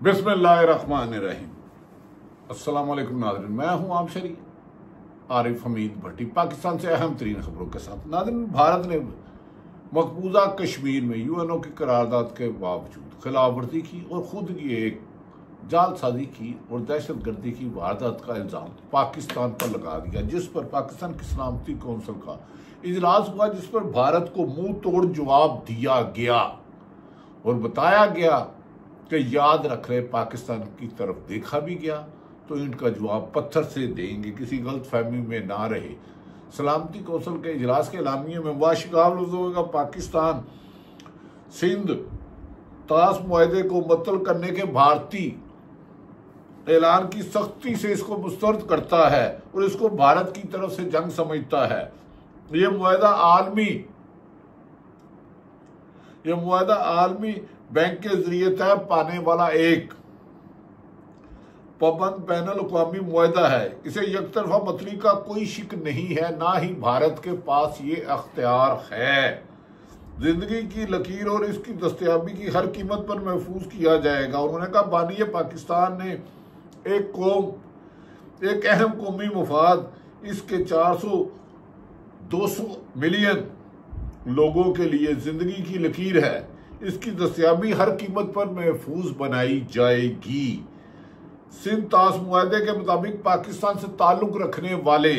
बिस्मिल्लाहिर्रहमानिर्रहीम। अस्सलाम वालेकुम नाज़रीन, मैं हूं आप शरी आरिफ हमीद भट्टी, पाकिस्तान से अहम तरीन खबरों के साथ। नाज़रीन, भारत ने मकबूजा कश्मीर में यूएनओ की करारदाद के बावजूद खिलाफ वर्जी की और खुद की एक जालसाजी की और दहशत गर्दी की वारदात का इल्ज़ाम पाकिस्तान पर लगा दिया, जिस पर पाकिस्तान की सलामती कौंसिल का इजलास हुआ, जिस पर भारत को मुंह तोड़ जवाब दिया गया और बताया गया कि याद रख रहे, पाकिस्तान की तरफ देखा भी गया तो इनका जवाब पत्थर से देंगे, किसी गलत फहमी में ना रहे। सलामती कौंसिल के इजलास के एलामिये में वाशिकाब लफ्ज़ों का पाकिस्तान सिंध ताश मुआहदे को मुअत्तल करने के भारतीय ऐलान की सख्ती से इसको मुस्तरद करता है और इसको भारत की तरफ से जंग समझता है। यह मुआहदा आलमी बैंक के जरिए तय पाने वाला एक पाबंद बैनुल अक़वामी मुआहदा है। इसे यकतरफा मतली का कोई शिक नहीं है, ना ही भारत के पास ये अख्तियार है। जिंदगी की लकीर और इसकी दस्तयाबी की हर कीमत पर महफूज किया जाएगा। उन्होंने कहा, बानी पाकिस्तान ने एक अहम कौमी मफाद, इसके 400-200 मिलियन लोगों के लिए जिंदगी की लकीर है, इसकी दस्तयाबी हर कीमत पर महफूज बनाई जाएगी। सिंध ताश मुआहदे के मुताबिक पाकिस्तान से ताल्लुक रखने वाले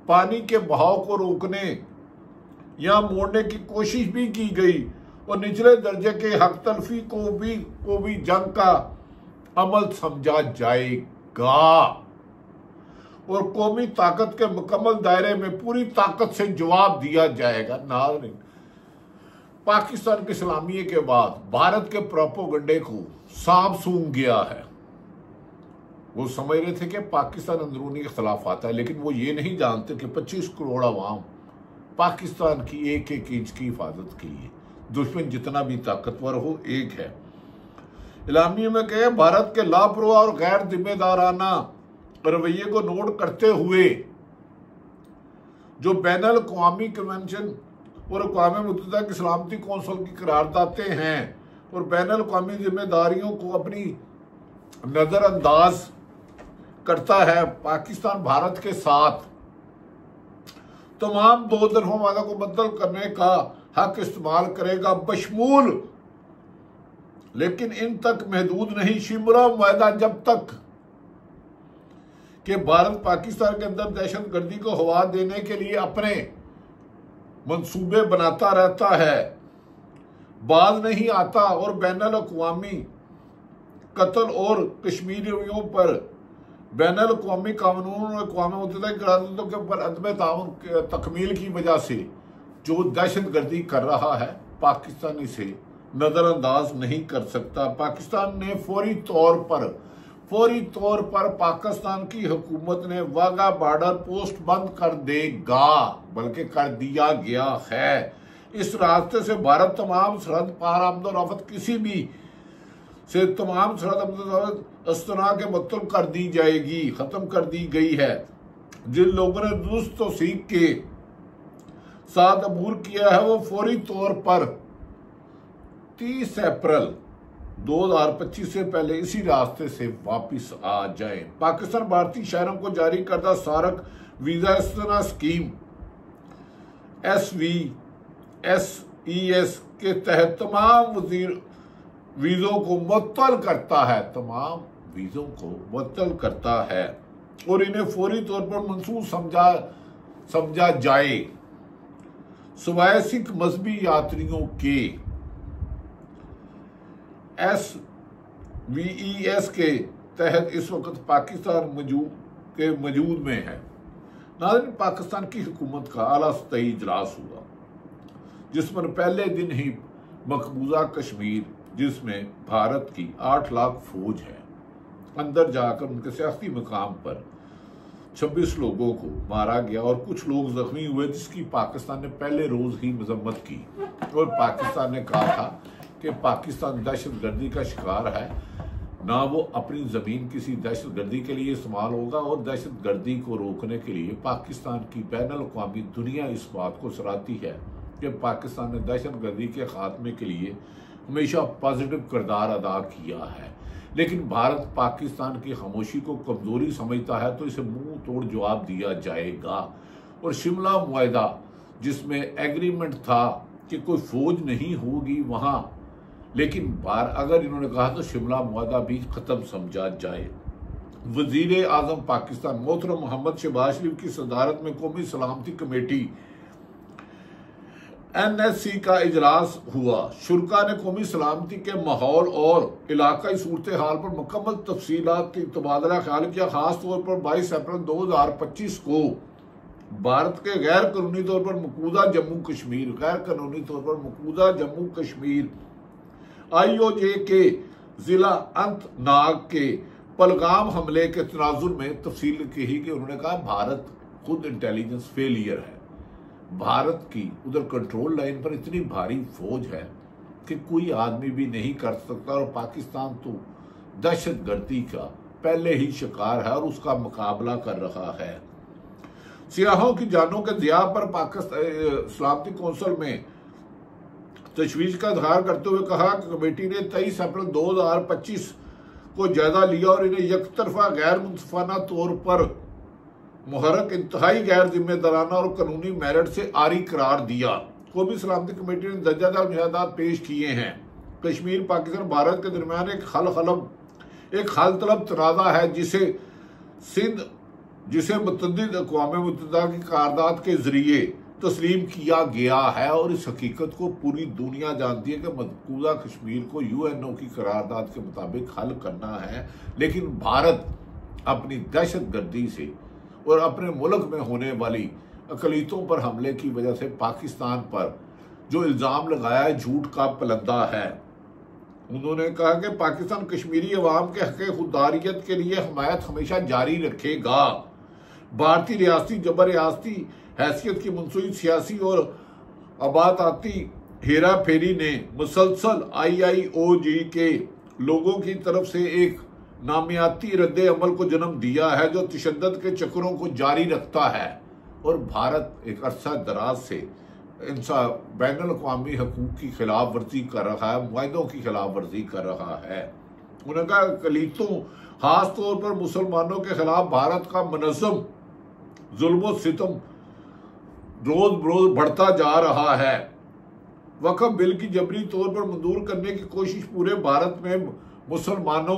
पानी के बहाव को रोकने या मोड़ने की कोशिश भी की गई और निचले दर्जे के हक तलफी को भी जंग का अमल समझा जाएगा और कौमी ताकत के मुकम्मल दायरे में पूरी ताकत से जवाब दिया जाएगा। नाज़रीन, पाकिस्तान के इस्लामिये के बाद भारत के प्रोपोगंडे को सांप सूंघ गया है। वो समझ रहे थे कि पाकिस्तान अंदरूनी के खिलाफ आता है, लेकिन वो ये नहीं जानते कि 25 करोड़ अवाम पाकिस्तान की एक एक इंच की हिफाजत के लिए, दुश्मन जितना भी ताकतवर हो, एक है। इलामिये में कहे, भारत के लापरवाह और गैर जिम्मेदाराना रवैये को नोट करते हुए जो बैनुल अक़वामी कन्वेंशन और अक़वाम मुत्तहिदा की सलामती कौंसिल की करारदादें हैं और बैनुल अक़वामी जिम्मेदारियों को अपनी नज़रअंदाज करता है, पाकिस्तान भारत के साथ तमाम दो तरफा वादा को मुअत्तल करने का हक इस्तेमाल करेगा बशमूल, लेकिन इन तक महदूद नहीं, शिमला मुआहदा जब तक कि भारत पाकिस्तान के अंदर दहशत गर्दी को हवा देने के लिए अपने मंसूबे बनाता रहता है, बाज नहीं आता और बैनुल अक़वामी कत्ल और कश्मीरियों पर बैनुल अक़वामी कानून और अक़वाम मुत्तहिदा की करारदादों के ऊपर अदम ताउन तकमील की वजह से जो दहशत गर्दी कर रहा है, पाकिस्तान इसे नज़रअंदाज नहीं कर सकता। पाकिस्तान ने फौरी तौर पर पाकिस्तान की हुकूमत ने वाघा बॉर्डर पोस्ट बंद कर देगा, बल्कि कर दिया गया है। इस रास्ते से भारत तमाम सरहद पार आमद और रफ्त किसी भी से तमाम सरहद अस्तना के मुअत्तल कर दी जाएगी, खत्म कर दी गई है। जिन लोगों ने दुरुस्त तौसीक के साथ अबूर किया है, वो फौरी तौर पर 30 अप्रैल 2025 से पहले इसी रास्ते से वापस आ जाए। पाकिस्तान भारतीय शहरों को जारी करदा सारक वीजा इस्तना स्कीम SVSES के तहत तमाम वीजों को मुअत्तल करता है और इन्हें फौरी तौर पर मंसूब समझा जाए। सिवाय सिख मजहबी यात्रियों के SVES के तहत इस वक्त पाकिस्तान मौजूद में है। नाज़रीन, पाकिस्तान की हुकूमत का आला सतही इजलास हुआ, जिसमें पहले दिन ही मकबूजा कश्मीर, जिसमें भारत की 8 लाख फौज है, अंदर जाकर उनके सियासी मकाम पर 26 लोगों को मारा गया और कुछ लोग जख्मी हुए, जिसकी पाकिस्तान ने पहले रोज ही मजम्मत की और पाकिस्तान ने कहा था कि पाकिस्तान दहशत गर्दी का शिकार है, ना वो अपनी ज़मीन किसी दहशत गर्दी के लिए इस्तेमाल होगा और दहशत गर्दी को रोकने के लिए पाकिस्तान की बैनुल अक़वामी दुनिया इस बात को सराहती है कि पाकिस्तान ने दहशतगर्दी के खात्मे के लिए हमेशा पॉजिटिव किरदार अदा किया है, लेकिन भारत पाकिस्तान की खामोशी को कमजोरी समझता है तो इसे मुंह तोड़ जवाब दिया जाएगा। और शिमला मुआहदा जिसमें एग्रीमेंट था कि कोई फौज नहीं होगी वहां, लेकिन अगर इन्होंने कहा तो शिमला मुआहदा भी खत्म समझा जाए। वजीर आजम पाकिस्तान मोहतरम मोहम्मद शहबाज शरीफ की सदारत में कौमी सलामती कमेटी NSC का इजलास हुआ। शुरा ने कौमी सलामती के माहौल और इलाकाई सूरत हाल पर मुकम्मल तफसीलात की तबादला ख्याल किया। खास तौर पर 22 अप्रैल 2025 को भारत के गैर कानूनी तौर पर मकबूजा जम्मू कश्मीर IOJ के जिला अनंतनाग के पलगाम हमले के तनाजुर में तफसील कही कि उन्होंने कहा भारत खुद इंटेलिजेंस फेलियर है। भारत की उधर कंट्रोल लाइन पर इतनी भारी फौज है कि कोई आदमी भी नहीं कर सकता, और पाकिस्तान तो दहशतगर्दी का पहले ही शिकार है और उसका मुकाबला कर रहा है। सियाहों की जानों के ज़िया पर पाकिस्तान सलामती कौंसिल में तशवीश का इजहार करते हुए कहा कि कमेटी ने 23 अप्रैल 2025 को जायजा लिया और इन्हें यकतरफा गैर मुतफाना तौर पर मुहर्रक इंतहाई गैर जिम्मेदाराना और कानूनी मेरिट से आरी करार दिया। कौमी सलामती कमेटी ने दर्जादार मुजाहदात पेश किए हैं। कश्मीर पाकिस्तान भारत के दरमियान एक हल तलब तनाज़ा है जिसे मुतअद्दिद अक़वाम मुत्तहिदा की करारदाद के जरिए तस्लीम किया गया है, और इस हकीकत को पूरी दुनिया जानती है कि मकबूजा कश्मीर को UNO की करारदाद के मुताबिक हल करना है। लेकिन भारत अपनी दहशतगर्दी से और अपने मुल्क में होने वाली अकलीतों पर हमले की वजह से पाकिस्तान पर जो इल्ज़ाम लगाया है झूठ का पलंदा है। उन्होंने कहा कि पाकिस्तान कश्मीरी अवाम के हक़ खुददारियत के लिए हमायत हमेशा जारी रखेगा। भारतीय रियासती जबर रियासती हैसियत की मनसूई सियासी और आबादाती हेरा फेरी ने मुसलसल IIOJ के लोगों की तरफ से एक नामियाती रद्द अमल को जन्म दिया है जो तशद्दुद के चक्रों को जारी रखता है, और भारत एक अरसा दराज से बैनुल-अक़वामी हकूक़ की खिलाफ वर्जी कर रहा है, मुआहदों की खिलाफ वर्जी कर रहा है। उन्होंने कहा अक़लीतों खास तौर पर मुसलमानों के खिलाफ भारत का मुनज़्ज़म जुल्म व सितम रोज रोज बढ़ता जा रहा है। वक्फ बिल की जबरी तौर पर मंजूर करने की कोशिश पूरे भारत में मुसलमानों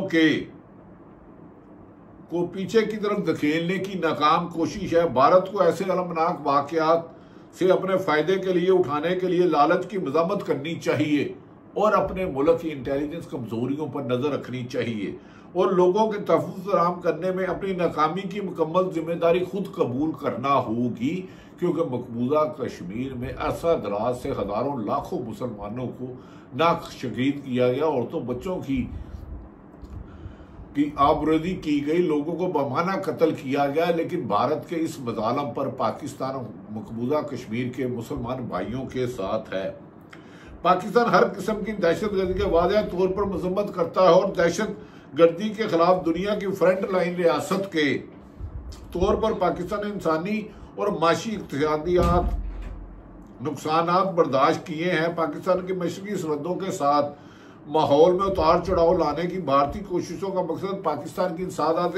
को पीछे की तरफ धकेलने की नाकाम कोशिश है। भारत को ऐसे अलमनाक वाक़यात से अपने फायदे के लिए उठाने के लिए लालच की मज़म्मत करनी चाहिए और अपने मुल्क की इंटेलिजेंस कमजोरियों पर नजर रखनी चाहिए, और लोगों के तहफ़्फ़ुज़ फराहम करने में अपनी नाकामी की मुकम्मल जिम्मेदारी खुद कबूल करना होगी, क्योंकि मकबूजा कश्मीर में अरसा दराज से हजारों लाखों मुसलमानों को नाशकीद किया गया, औरतों बच्चों की आबरूदी की गई, लोगों को बेमाना कत्ल किया गया। लेकिन भारत के इस मज़ालम पर पाकिस्तान मकबूजा कश्मीर के मुसलमान भाइयों के साथ है। पाकिस्तान हर किस्म की दहशतगर्दी के वाज़ेह तौर पर मजम्मत करता है और दहशतगर्दी के खिलाफ दुनिया की फ्रंट लाइन रियासत के तौर पर पाकिस्तान ने इंसानी और माशी इक़्तिसादियात नुकसानात बर्दाश्त किए हैं। पाकिस्तान की मशरक़ी सरहदों के साथ माहौल में उतार चढ़ाव लाने की भारतीय कोशिशों का मकसद पाकिस्तान की इंसादात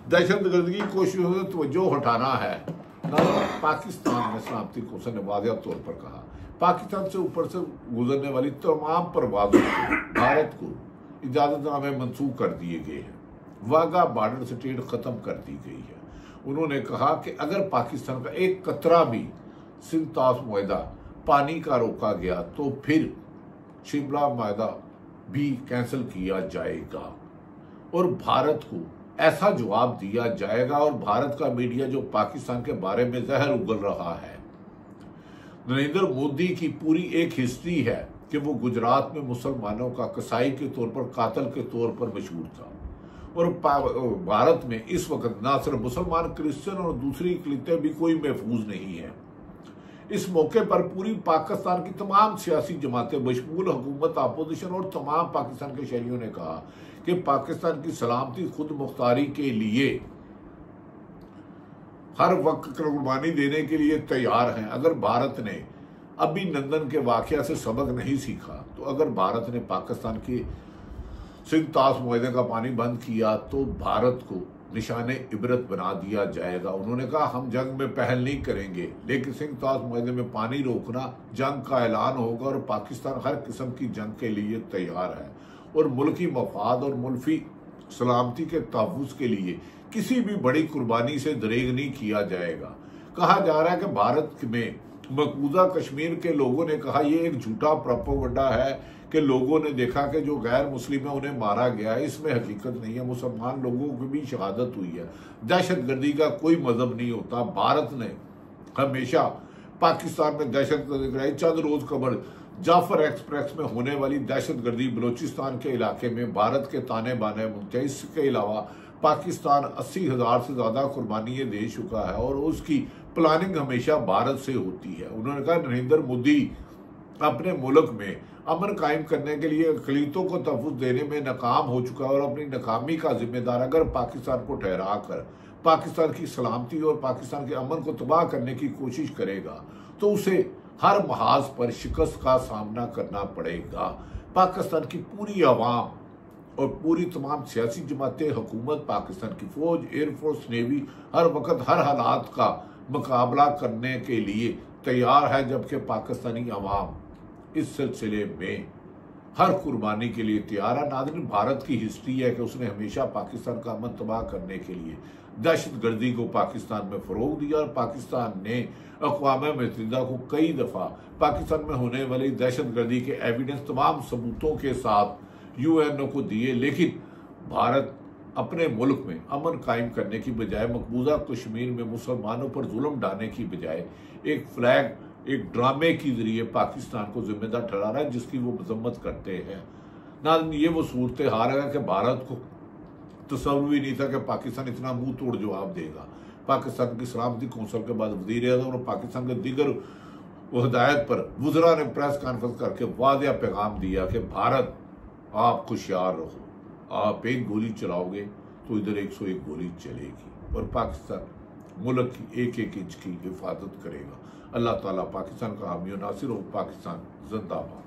दहशतगर्दी की कोशिशों से तवज्जो हटाना है। पाकिस्तान ने सलामती कौंसिल ने वाज़ेह तौर पर कहा पाकिस्तान से ऊपर से गुजरने वाली तमाम परवाजों को भारत को इजाज़तनामे मंसूख कर दिए गए हैं। वाघा बॉर्डर स्टेट ख़त्म कर दी गई है। उन्होंने कहा कि अगर पाकिस्तान का एक कतरा भी सिंतास मुआहदा पानी का रोका गया तो फिर शिमला मुआहदा भी कैंसिल किया जाएगा और भारत को ऐसा जवाब दिया जाएगा। और भारत का मीडिया जो पाकिस्तान के बारे में जहर उगल रहा है, नरेंद्र मोदी की पूरी एक हिस्ट्री है कि वो गुजरात में मुसलमानों का कसाई के तौर पर, कातल के तौर पर मशहूर था, और भारत में इस वक्त ना सिर्फ मुसलमान, क्रिश्चियन और दूसरी अक़लीतें भी कोई महफूज नहीं है। इस मौके पर पूरी पाकिस्तान की तमाम सियासी जमातें बशमूल हुकूमत, अपोजिशन और तमाम पाकिस्तान के शहरियों ने कहा कि पाकिस्तान की सलामती खुद मुख्तारी के लिए हर वक्त कुर्बानी देने के लिए तैयार हैं। अगर भारत ने अभिनंदन के वाकया से सबक नहीं सीखा, तो अगर भारत ने पाकिस्तान के सिंध ताश मुआहदे का पानी बंद किया तो भारत को निशाने इबरत बना दिया जाएगा। उन्होंने कहा हम जंग में पहल नहीं करेंगे, लेकिन सिंध ताश मुआहदे में पानी रोकना जंग का ऐलान होगा और पाकिस्तान हर किस्म की जंग के लिए तैयार है और मुल्की मफाद और मुल्की सलामती के तहफ़्फ़ुज़ के लिए किसी भी बड़ी कुर्बानी से दरेग नहीं किया जाएगा। कहा जा रहा है कि भारत में मकबूजा कश्मीर के लोगों ने कहा ये एक झूठा प्रोपेगेंडा है कि लोगों ने देखा कि जो गैर मुस्लिम है उन्हें मारा गया, इसमें हकीकत नहीं है। मुसलमान लोगों की भी शहादत हुई है। दहशतगर्दी का कोई मजहब नहीं होता। भारत ने हमेशा पाकिस्तान में दहशतगर्दी कराई। चंद रोज कबल जाफर एक्सप्रेस में होने वाली दहशतगर्दी बलोचिस्तान के इलाके में भारत के ताने बाने मुनते। इसके अलावा पाकिस्तान 80,000 से ज्यादा कुर्बानियां दे चुका है और उसकी प्लानिंग हमेशा भारत से होती है। उन्होंने कहा नरेंद्र मोदी अपने मुल्क में अमन कायम करने के लिए अक़लियतों को तहफ़्फ़ुज़ देने में नाकाम हो चुका है और अपनी नाकामी का जिम्मेदार अगर पाकिस्तान को ठहरा कर पाकिस्तान की सलामती और पाकिस्तान के अमन को तबाह करने की कोशिश करेगा तो उसे हर महाज पर शिकस्त का सामना करना पड़ेगा। पाकिस्तान की पूरी आवाम और पूरी तमाम सियासी जमातें, हुकूमत, पाकिस्तान की फौज, एयरफोर्स, नेवी हर वक्त हर हालात का मुकाबला करने के लिए तैयार है, जबकि पाकिस्तानी अवाम इस सिलसिले में हर कुर्बानी के लिए तैयार है। नाज़रीन, भारत की हिस्ट्री है कि उसने हमेशा पाकिस्तान का अमन तबाह करने के लिए दहशतगर्दी को पाकिस्तान में फरोग दिया और पाकिस्तान ने अक़वाम मुत्तहिदा को कई दफ़ा पाकिस्तान में होने वाली दहशतगर्दी के एविडेंस तमाम सबूतों के साथ यूएनओ को दिए, लेकिन भारत अपने मुल्क में अमन कायम करने की बजाय मकबूजा कश्मीर में मुसलमानों पर जुल्म डालने की बजाय एक फ्लैग, एक ड्रामे के जरिए पाकिस्तान को जिम्मेदार ठहरा रहा है, जिसकी वो मजम्मत करते हैं। नाज़रीन, ये वो सूरत हाल है कि भारत को तसव्वुर भी नहीं था कि पाकिस्तान इतना मुंह तोड़ जवाब देगा। पाकिस्तान की सलामती कौंसिल के बाद वज़ीर आज़म और पाकिस्तान के दीगर हिदायत पर वज़रा ने प्रेस कॉन्फ्रेंस करके वाज़ेह पैगाम दिया कि भारत आप होशियार रहो, आप एक गोली चलाओगे तो इधर 101 गोली चलेगी और पाकिस्तान मुल्क की एक एक इंच की हिफाजत करेगा। अल्लाह ताला पाकिस्तान का हामी और नासिर हो। पाकिस्तान जिंदाबाद।